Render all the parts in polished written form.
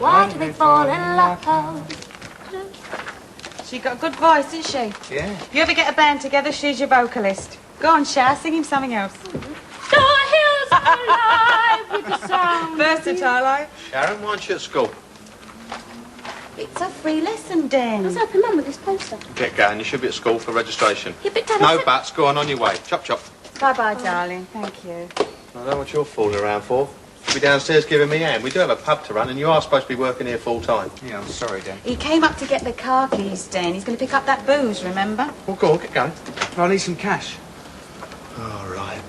Why do we fall in love? She got a good voice, isn't she? Yeah. You ever get a band together, she's your vocalist. Go on, Sharon, sing him something else. The hills are alive with the sound. Versatile, eh? Sharon, why aren't you at school? It's a free lesson, Dan. I was helping Mum with this poster. Get going, you should be at school for registration. Yeah, but Dad, No buts, go on your way. Chop, chop. Bye-bye, darling. Thank you. I don't know what you're fooling around for. You'll be downstairs giving me a hand. We do have a pub to run, and you are supposed to be working here full time. Yeah, I'm sorry, Dan. He came up to get the car keys, Dan. He's going to pick up that booze, remember? Well, go on, get going. I need some cash. All right.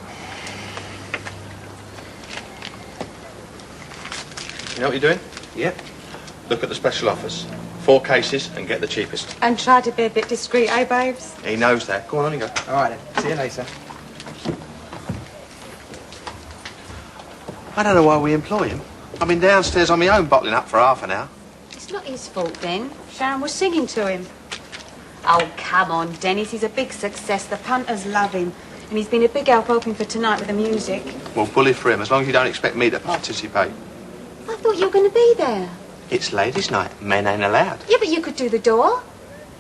You know what you're doing? Yep. Look at the special offers. 4 cases and get the cheapest. And try to be a bit discreet, eh, babes? He knows that. Go on you go. All right, then. See you later. I don't know why we employ him. I've been downstairs on my own bottling up for half an hour. It's not his fault, then. Sharon was singing to him. Oh, come on, Dennis. He's a big success. The punters love him. And he's been a big help hoping for tonight with the music. Well, bully for him, as long as you don't expect me to participate. I thought you were going to be there. It's ladies' night. Men ain't allowed. Yeah, but you could do the door.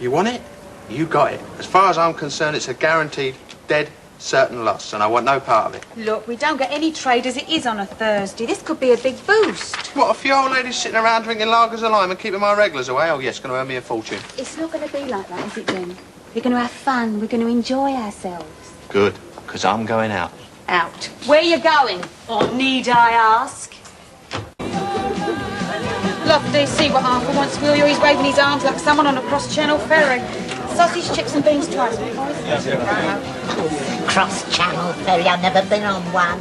You want it? You got it. As far as I'm concerned, it's a guaranteed, dead, certain loss, and I want no part of it. Look, we don't get any trade as it is on a Thursday. This could be a big boost. What, a few old ladies sitting around drinking lagers of lime and keeping my regulars away? Oh, yes, going to earn me a fortune. It's not going to be like that, is it, Jen? We're going to have fun. We're going to enjoy ourselves. Good, because I'm going out. Out. Where you going? Or need I ask? Lofty, see what Arthur wants, will you? He's waving his arms like someone on a cross-channel ferry. Sausage, chips and beans twice, Cross-channel ferry, I've never been on one.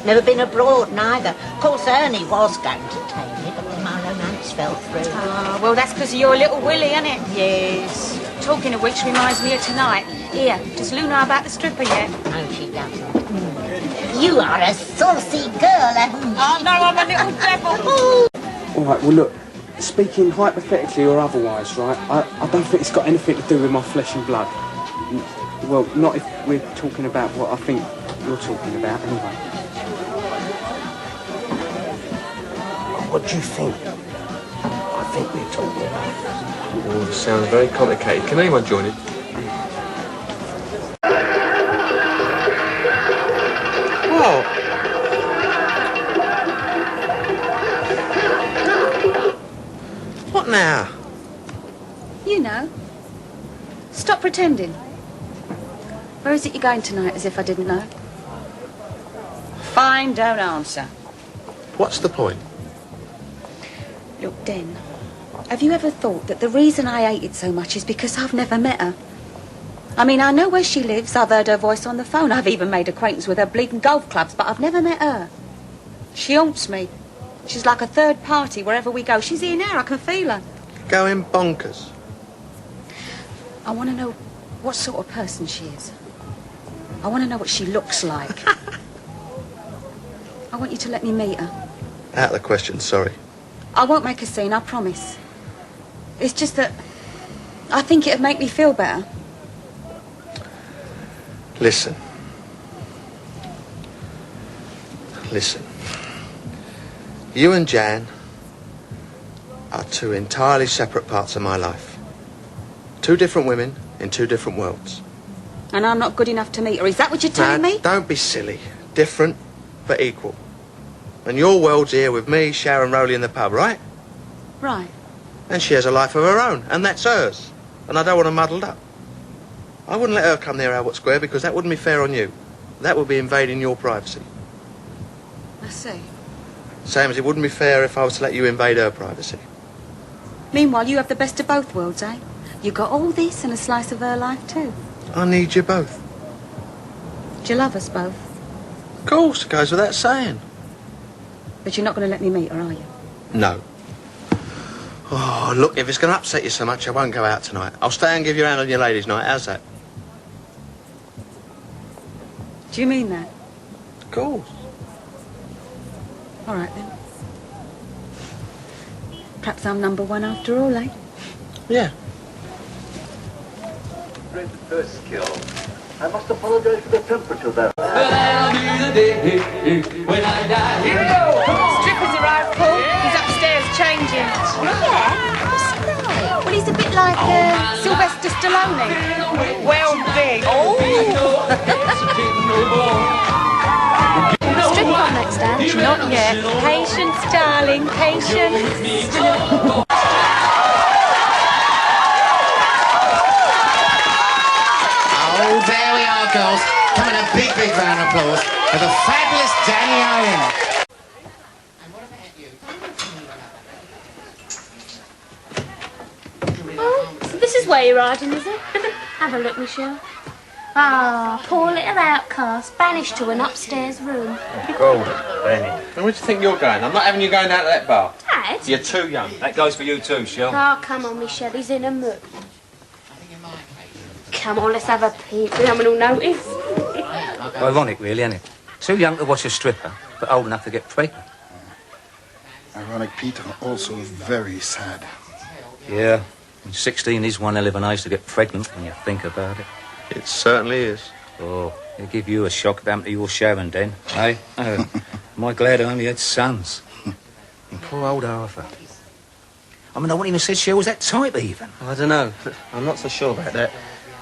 Never been abroad, neither. Of course, Ernie was going to take me, but then my romance fell through. Ah, well, that's because of your little Willie, isn't it? Yes. Talking of which reminds me of tonight. Here, does Lou know about the stripper yet? No, she doesn't. You are a saucy girl, haven't you? Oh, no, I'm a little devil. All right, well, look, speaking hypothetically or otherwise, right, I don't think it's got anything to do with my flesh and blood. Well, not if we're talking about what I think you're talking about, anyway. What do you think? I think we're talking about. Oh, this sounds very complicated. Can anyone join in? What? What now? You know. Stop pretending. Where is it you're going tonight, as if I didn't know? Fine, don't answer. What's the point? Look, Den, have you ever thought that the reason I hate it so much is because I've never met her? I mean, I know where she lives, I've heard her voice on the phone, I've even made acquaintance with her bleeding golf clubs, but I've never met her. She haunts me. She's like a third party wherever we go. She's here now, I can feel her. Going bonkers. I want to know what sort of person she is. I want to know what she looks like. I want you to let me meet her. Out of the question, sorry. I won't make a scene, I promise. It's just that I think it'd make me feel better. Listen. Listen. You and Jan are 2 entirely separate parts of my life. 2 different women in 2 different worlds. And I'm not good enough to meet her. Is that what you're telling me? Don't be silly. Different, but equal. And your world's here with me, Sharon, Rowley in the pub, right? Right. And she has a life of her own, and that's hers. And I don't want her muddled up. I wouldn't let her come near Albert Square because that wouldn't be fair on you. That would be invading your privacy. I see. Same as it wouldn't be fair if I was to let you invade her privacy. Meanwhile, you have the best of both worlds, eh? You got all this and a slice of her life, too. I need you both. Do you love us both? Of course, it goes without saying. But you're not going to let me meet her, are you? No. Oh, look, if it's going to upset you so much, I won't go out tonight. I'll stay and give you a hand on your ladies' night. How's that? Do you mean that? Of course. All right, then. Perhaps I'm number 1 after all, eh? Yeah. Great first skill. I must apologize for the temperature there. But I'll be the day when I die. Here we go! Strippers arrived, Paul. He's upstairs changing. Stallone? Well, big. Oh! Strip on next, Dan. Not yet. Patience, darling, patience. Oh, there we are, girls. Come on, a big, big round of applause for the fabulous Danny Owen. Oh, so this is where you're riding, is it? Have a look, Michelle. Ah, poor little outcast, banished to an upstairs room. Gold, Benny. And where do you think you're going? I'm not having you going out to that bar. Dad? You're too young. That goes for you too, Shell. Oh, come on, Michelle, he's in a mood. Come on, let's have a peep. No one will notice. Ironic, really, isn't it? Too young to watch a stripper, but old enough to get pregnant. Ironic, Peter, also very sad. Yeah, and 16 is one hell of an age to get pregnant when you think about it. It certainly is. Oh, it'll give you a shock about to your Sharon, then, eh? Am I glad I only had sons? And poor old Arthur. I mean, I wouldn't even said she was that type, even. I don't know. I'm not so sure about that.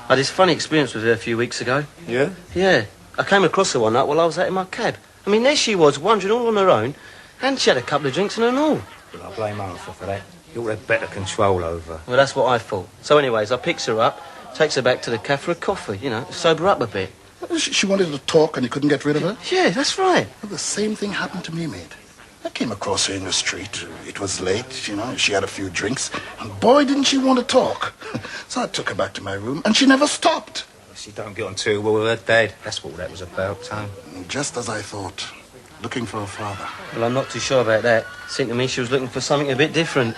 I had this funny experience with her a few weeks ago. Yeah? Yeah. I came across her one night while I was out in my cab. I mean, there she was, wandering all on her own, and she had a couple of drinks in her and all. Well, I blame Arthur for that. You ought to have better control over her. Well, that's what I thought. So anyways, I picks her up, takes her back to the cafe for a coffee, you know, sober up a bit. She wanted to talk and you couldn't get rid of her? Yeah, that's right. Well, the same thing happened to me, mate. I came across her in the street. It was late, you know, she had a few drinks. And boy, didn't she want to talk. So I took her back to my room and she never stopped. She don't get on too well with her dad. That's what that was about, Tom. Just as I thought. Looking for her father. Well, I'm not too sure about that. Seemed to me she was looking for something a bit different.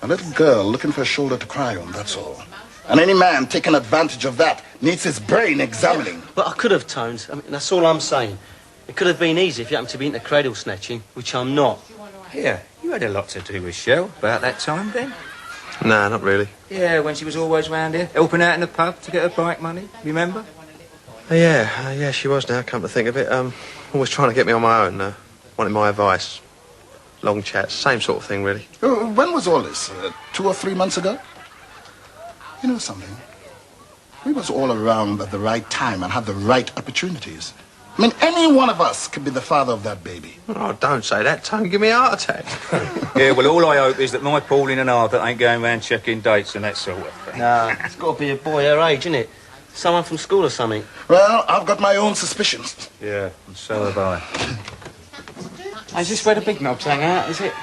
A little girl looking for a shoulder to cry on, that's all. And any man taking advantage of that needs his brain examining. But I could have, Tones. I mean, that's all I'm saying. It could have been easy if you happened to be into cradle snatching, which I'm not. Yeah, you had a lot to do with Shell about that time, then. Nah, not really. Yeah, when she was always round here, helping out in the pub to get her bike money, remember? Yeah, she was now, come to think of it. Always trying to get me on my own, wanting my advice. Long chats, same sort of thing, really. When was all this? 2 or 3 months ago? You know something? We was all around at the right time and had the right opportunities. I mean, any one of us could be the father of that baby. Oh, don't say that, Tony. Give me a heart attack. Yeah, well, all I hope is that my Pauline and Arthur ain't going round checking dates and that sort of thing. Nah, it's got to be a boy her age, isn't it? Someone from school or something. Well, I've got my own suspicions. Yeah, and so have I. Is this where the big knobs hang out, is it?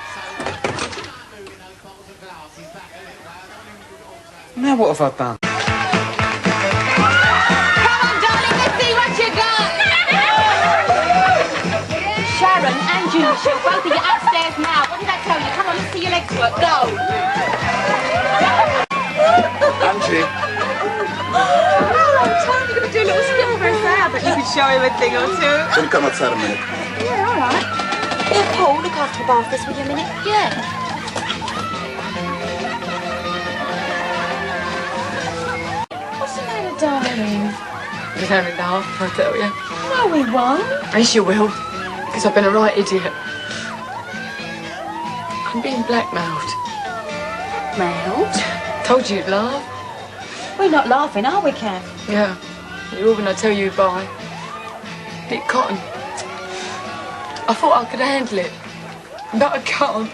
Now what have I done? Sharon and you, Michelle, both of you upstairs now. What did I tell you? Come on, let's see your legs work. Go. Angie. Oh, Tom, you're going to do a little skip for us now, but you can show him a thing or two. Can you come outside a minute? Yeah, all right. Here, Paul, look after the bath this with you a minute. Yeah. What's the matter, darling? You don't laugh, I tell you. No, we won't. Yes, you will. Because I've been a right idiot. I'm being blackmailed. Mailed? Told you you'd laugh. We're not laughing, are we, Kat? Yeah. You will when I tell you bye. Dick Cotton. I thought I could handle it. But I can't.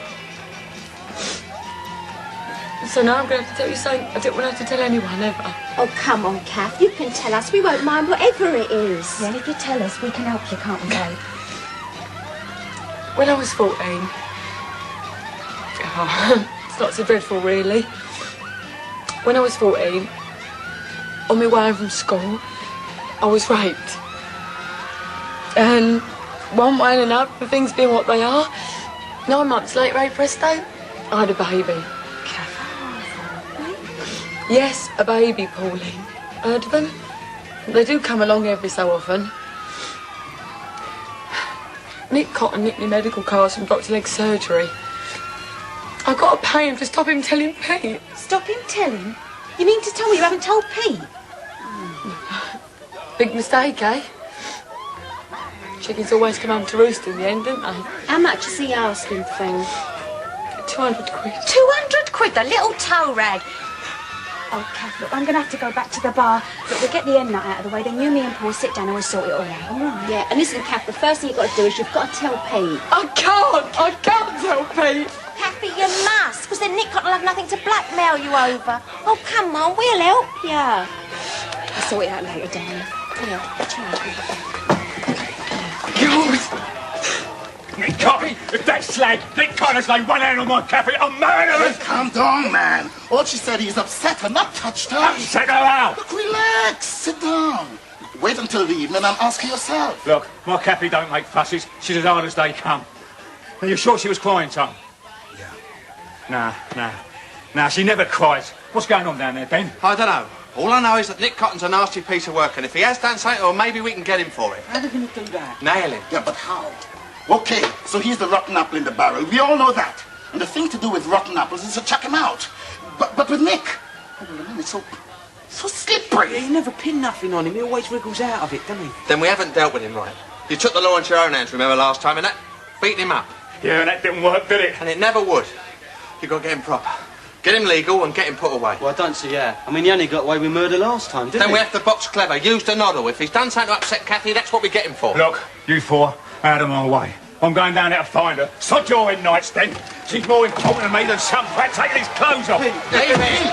So now I'm going to have to tell you something I didn't want to have to tell anyone, ever. Oh, come on, Kath. You can tell us. We won't mind whatever it is. Well, if you tell us, we can help you, can't we, babe? When I was 14... Oh, it's not so dreadful, really. When I was 14, on my way home from school, I was raped. And one way and another, for things being what they are, 9 months later, eh, presto, I had a baby. Yes, a baby, Pauline. Heard of them? They do come along every so often. Nick Cotton nicked me medical cards from Dr. Legg's surgery. I've got to pay him to stop him telling Pete. Stop him telling? You mean to tell me you haven't told Pete? Big mistake, eh? Chickens always come home to roost in the end, don't they? How much is he asking for? 200 quid. 200 quid, the little toe rag. Oh, Kath, look, I'm going to have to go back to the bar. Look, we'll get the end nut out of the way, then you, me and Paul sit down and we'll sort it all out, all right? Yeah, and listen, Kath, the first thing you've got to do is you've got to tell Pete. I can't tell Pete. Kathy, you must, because then Nick will have nothing to blackmail you over. Oh, come on, we'll help you. I'll sort it out later, darling. Yeah, cheers. Nick Coffey, if that slag, Nick Connor's laid one hand on my cafe, I'm murderous! Calm down, man. All she said, he's upset and not touched her. Upset her out! Look, relax. Sit down. Wait until the evening and ask her yourself. Look, my Cappy don't make fusses. She's as hard as they come. Are you sure she was crying, Tom? Yeah. Nah, she never cries. What's going on down there, Ben? I don't know. All I know is that Nick Cotton's a nasty piece of work, and if he has done something, well, maybe we can get him for it. How are they going to do that? Nail him. Yeah, but how? Okay, so he's the rotten apple in the barrel. We all know that. And the thing to do with rotten apples is to chuck him out. But with Nick, it's so slippery. Yeah, you never pin nothing on him. He always wriggles out of it, doesn't he? Then we haven't dealt with him right. You took the law into your own hands, remember last time, and that beat him up. Yeah, and that didn't work, did it? And it never would. You got to get him proper. Get him legal and get him put away. Well, I don't see how. I mean, he only got away with murder last time, didn't he? Then we have to box clever, use the noddle. If he's done something to upset Kathy, that's what we get him for. Look, you four, out of my way. I'm going down there to find her. Sod your head nights, then. She's more important to me than some prat taking his clothes off. Leave him!